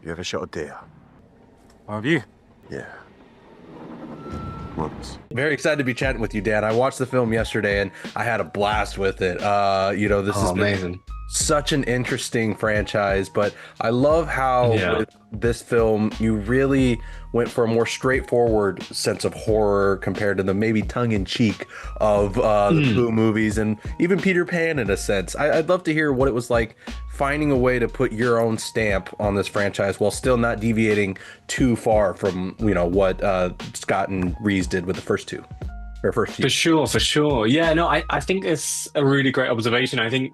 you ever shot a deer? Have you? Yeah. Once. Very excited to be chatting with you, Dan. I watched the film yesterday and I had a blast with it. This Oh, has been amazing. such an interesting franchise, but I love how Yeah. with this film you really went for a more straightforward sense of horror compared to the maybe tongue-in-cheek of the Pooh movies and even Peter Pan in a sense. I'd love to hear what it was like finding a way to put your own stamp on this franchise while still not deviating too far from what Scott and Reese did with the first two or first few. For sure. Yeah, no, I think it's a really great observation. I think,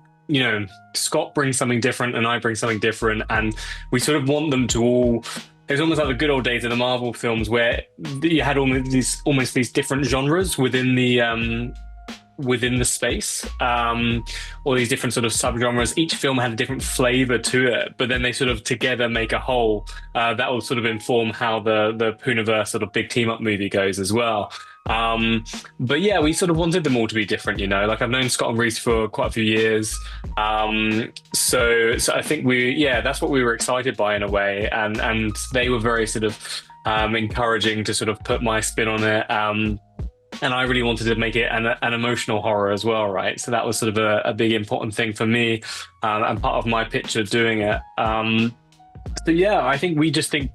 Scott brings something different and I bring something different. And we sort of want them to all. It's almost like the good old days of the Marvel films where you had almost these different genres within the space, all these different sort of subgenres. Each film had a different flavor to it, but then they sort of together make a whole that will sort of inform how the Pooniverse sort of big team up movie goes as well. But yeah, we sort of wanted them all to be different, like I've known Scott and Reese for quite a few years. So I think that's what we were excited by in a way. And they were very sort of encouraging to sort of put my spin on it. And I really wanted to make it an emotional horror as well, right? So that was sort of a big important thing for me, and part of my pitch of doing it. So yeah, I think we just think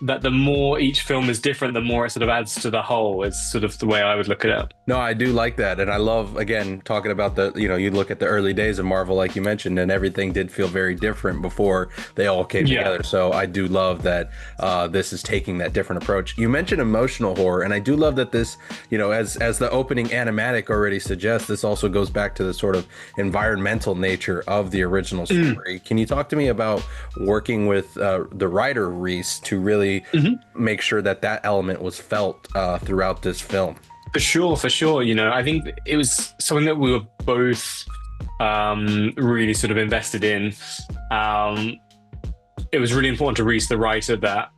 that the more each film is different, the more it sort of adds to the whole, is sort of the way I would look at it. No, I do like that. And I love, again, talking about you look at the early days of Marvel, like you mentioned, and everything did feel very different before they all came together. So I do love that this is taking that different approach. You mentioned emotional horror, and I do love that this, as the opening animatic already suggests, this also goes back to the sort of environmental nature of the original story. Can you talk to me about working with the writer, Reese, to really make sure that element was felt throughout this film? For sure. I think it was something that we were both really sort of invested in. It was really important to Reese, the writer, that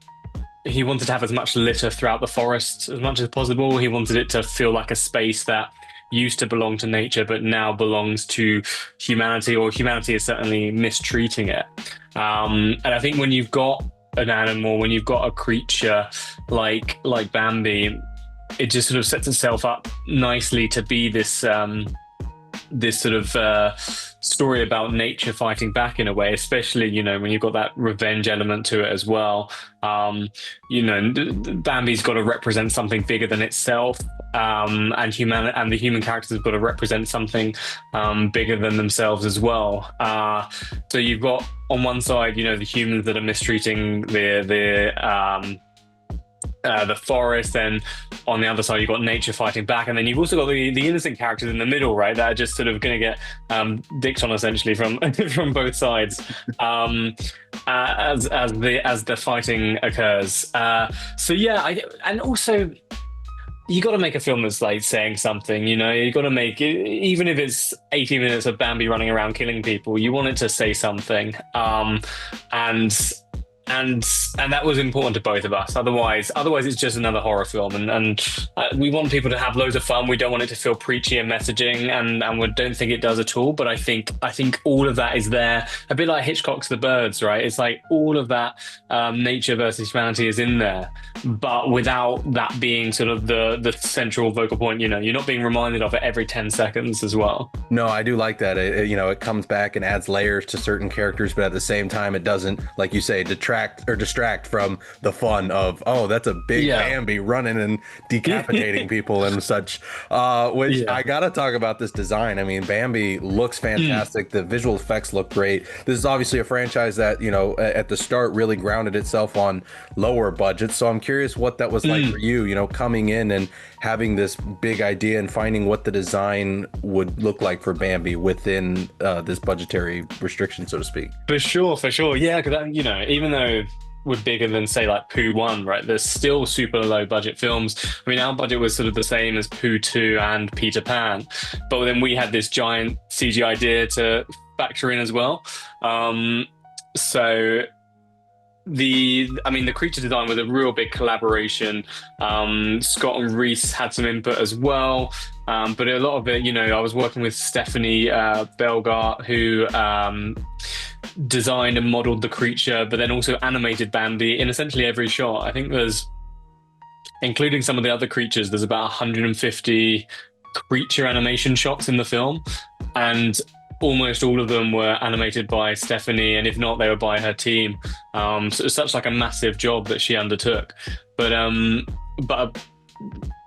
he wanted to have as much litter throughout the forest as much as possible. He wanted it to feel like a space that used to belong to nature, but now belongs to humanity, or humanity is certainly mistreating it. And I think when you've got an animal, when you've got a creature like Bambi, it just sort of sets itself up nicely to be this this sort of story about nature fighting back in a way, especially when you've got that revenge element to it as well. Bambi's got to represent something bigger than itself, and the human characters have got to represent something bigger than themselves as well. So you've got on one side, the humans that are mistreating the forest, then on the other side you've got nature fighting back, and then you've also got the innocent characters in the middle, right, that are just sort of going to get dicked on essentially from from both sides as the fighting occurs. So yeah, and also you got to make a film that's like saying something, you got to make it, even if it's 80 minutes of Bambi running around killing people, you want it to say something. And that was important to both of us. Otherwise it's just another horror film, and we want people to have loads of fun. We don't want it to feel preachy and messaging, and we don't think it does at all. But I think all of that is there, a bit like Hitchcock's The Birds, right? It's like all of that nature versus humanity is in there, but without that being sort of the central vocal point. You're not being reminded of it every 10 seconds as well. No, I do like that. It comes back and adds layers to certain characters, but at the same time it doesn't, like you say, distract from the fun of, oh, that's a big Bambi running and decapitating people and such, which I gotta talk about this design. I mean, Bambi looks fantastic. The visual effects look great. This is obviously a franchise that at the start really grounded itself on lower budgets, so I'm curious what that was like for you, coming in and having this big idea and finding what the design would look like for Bambi within this budgetary restriction, so to speak. For sure. Yeah, because even though we're bigger than, say, like Pooh 1, right? There's still super low budget films. I mean, our budget was sort of the same as Pooh 2 and Peter Pan, but then we had this giant CG idea to factor in as well. So I mean, the creature design was a real big collaboration. Scott and Reese had some input as well. But a lot of it, I was working with Stephanie Belgart, who designed and modeled the creature, but then also animated Bambi in essentially every shot. I think including some of the other creatures, there's about 150 creature animation shots in the film. And almost all of them were animated by Stephanie, and if not, they were by her team. So it's such like a massive job that she undertook. But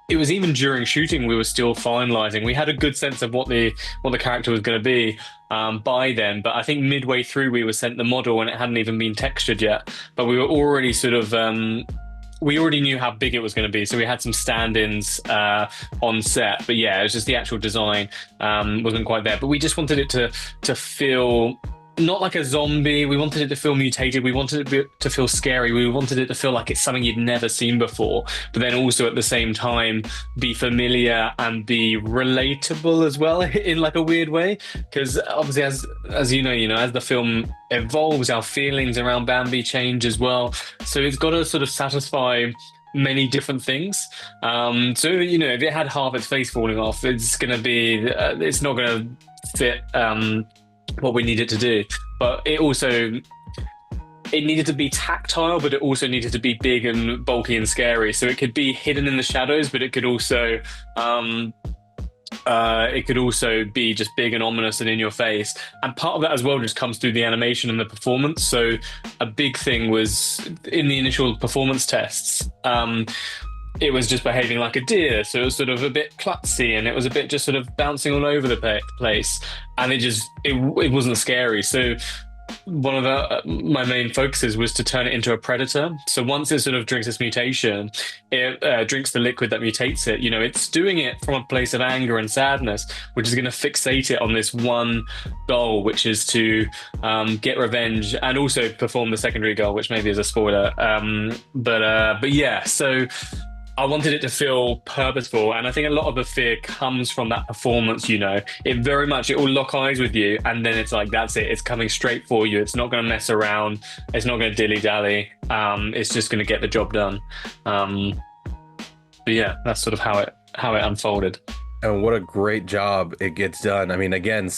it was even during shooting we were still finalizing. We had a good sense of what the character was going to be by then, but I think midway through we were sent the model and it hadn't even been textured yet. But we were already sort of we already knew how big it was going to be, so we had some stand-ins on set. But yeah, it was just the actual design wasn't quite there. But we just wanted it to feel not like a zombie. We wanted it to feel mutated. We wanted it to feel scary. We wanted it to feel like it's something you'd never seen before, but then also at the same time be familiar and be relatable as well in like a weird way. Because obviously, as as the film evolves, our feelings around Bambi change as well. So it's got to sort of satisfy many different things. So if it had half its face falling off, it's not gonna fit what we need it to do. But it needed to be tactile, but it also needed to be big and bulky and scary. So it could be hidden in the shadows, but it could also be just big and ominous and in your face. And part of that as well just comes through the animation and the performance. So a big thing was in the initial performance tests, it was just behaving like a deer, so it was sort of a bit klutzy, and it was a bit just sort of bouncing all over the place, and it wasn't scary. So one of my main focuses was to turn it into a predator. So once it sort of drinks this mutation, it drinks the liquid that mutates it. It's doing it from a place of anger and sadness, which is going to fixate it on this one goal, which is to get revenge and also perform the secondary goal, which maybe is a spoiler. But yeah, so I wanted it to feel purposeful, and I think a lot of the fear comes from that performance. It will lock eyes with you, and then it's like, that's it. It's coming straight for you. It's not going to mess around. It's not going to dilly dally. It's just going to get the job done. But yeah, that's sort of how it unfolded. And what a great job it gets done. I mean, again,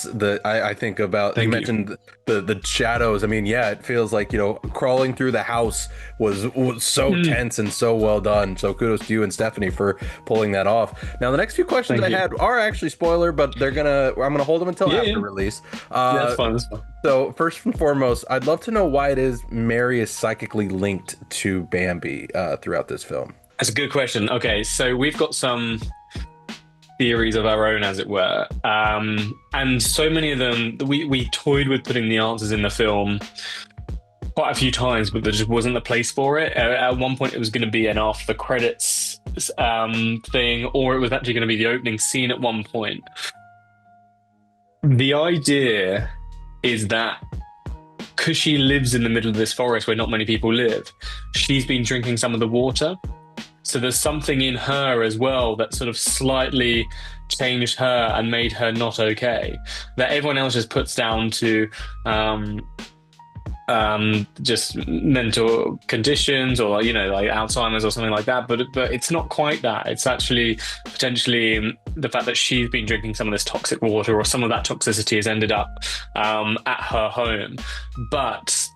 I think about, you mentioned the shadows. I mean, yeah, it feels like, crawling through the house was so tense and so well done. So kudos to you and Stephanie for pulling that off. Now, the next few questions I had are actually spoiler, but I'm gonna hold them until after release. That's fine. So first and foremost, I'd love to know why it is Mary is psychically linked to Bambi throughout this film. That's a good question. Okay, so we've got some theories of our own, as it were, and so many of them we toyed with putting the answers in the film quite a few times, but there just wasn't the place for it. At one point it was going to be an after the credits thing, or it was actually going to be the opening scene at one point. The idea is that because she lives in the middle of this forest where not many people live, she's been drinking some of the water. So there's something in her as well that sort of slightly changed her and made her not okay, that everyone else just puts down to just mental conditions, or like Alzheimer's or something like that. But it's not quite that. It's actually potentially the fact that she's been drinking some of this toxic water, or some of that toxicity has ended up at her home. But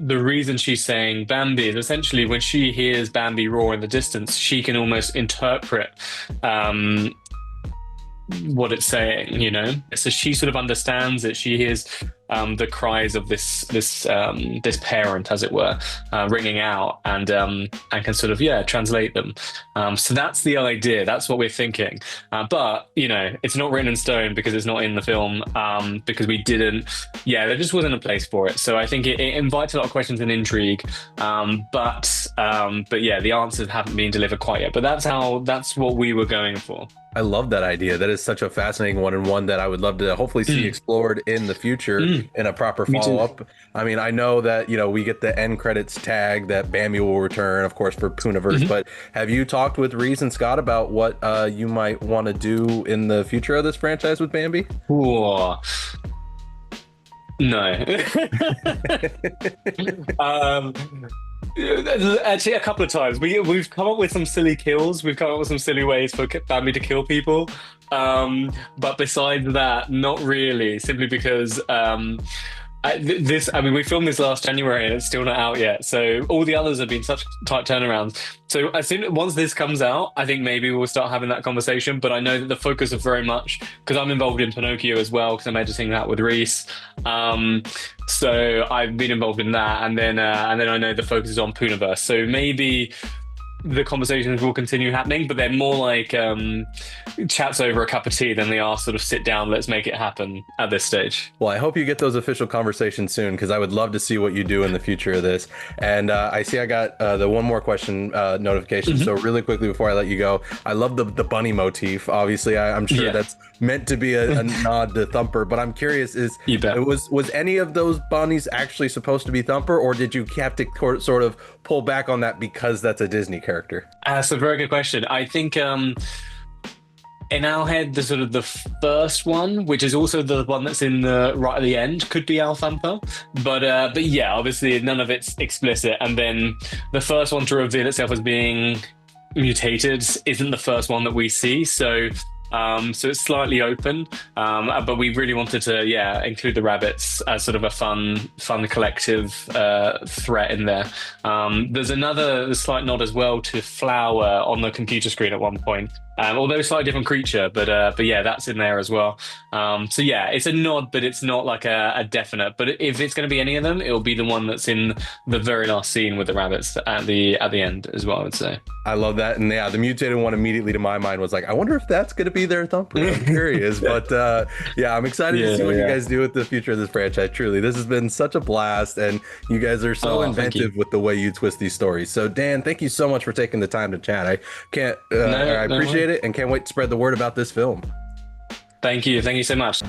the reason she's saying Bambi is essentially when she hears Bambi roar in the distance, she can almost interpret what it's saying, So she sort of understands it. She hears the cries of this parent, as it were, ringing out, and can sort of translate them. So that's the idea. That's what we're thinking. But it's not written in stone because it's not in the film. Because we didn't. Yeah, there just wasn't a place for it. So I think it invites a lot of questions and intrigue. But yeah, the answers haven't been delivered quite yet. But that's what we were going for. I love that idea. That is such a fascinating one, and one that I would love to hopefully see explored in the future in a proper follow-up. I mean, I know that, we get the end credits tag that Bambi will return, of course, for Pooniverse, but have you talked with Reese and Scott about what you might want to do in the future of this franchise with Bambi? Ooh. No. Um, Actually, a couple of times we've come up with some silly kills. We've come up with some silly ways for Bambi to kill people. But besides that, not really. Simply because I mean, we filmed this last January and it's still not out yet. So all the others have been such tight turnarounds. So as soon once this comes out, I think maybe we'll start having that conversation. But I know that the focus is very much because I'm involved in Pinocchio as well because I'm editing that with Reese. So I've been involved in that, and then I know the focus is on Pooniverse. So maybe the conversations will continue happening, but they're more like chats over a cup of tea than they are sort of sit down, let's make it happen at this stage. Well, I hope you get those official conversations soon because I would love to see what you do in the future of this. And I see I got the one more question notification. So really quickly before I let you go, I love the bunny motif. Obviously, I'm sure that's meant to be a nod to Thumper, but I'm curious, was any of those bunnies actually supposed to be Thumper, or did you have to sort of pull back on that because that's a Disney character? That's a very good question. I think in our head, the sort of the first one, which is also the one that's in the right at the end, could be Al Thumper. But yeah, obviously none of it's explicit. And then the first one to reveal itself as being mutated isn't the first one that we see. So it's slightly open, but we really wanted to, include the rabbits as sort of a fun collective threat in there. There's another slight nod as well to Flower on the computer screen at one point, although a slightly different creature, but yeah, that's in there as well. So yeah, it's a nod, but it's not like a definite. But if it's going to be any of them, it'll be the one that's in the very last scene with the rabbits at the end as well, I would say. I love that. And yeah, the mutated one immediately to my mind was like, I wonder if that's going to be their Thumper. I'm curious. But yeah, I'm excited to see what you guys do with the future of this franchise. Truly, this has been such a blast. And you guys are so inventive with the way you twist these stories. So Dan, thank you so much for taking the time to chat. I appreciate it and can't wait to spread the word about this film. Thank you so much.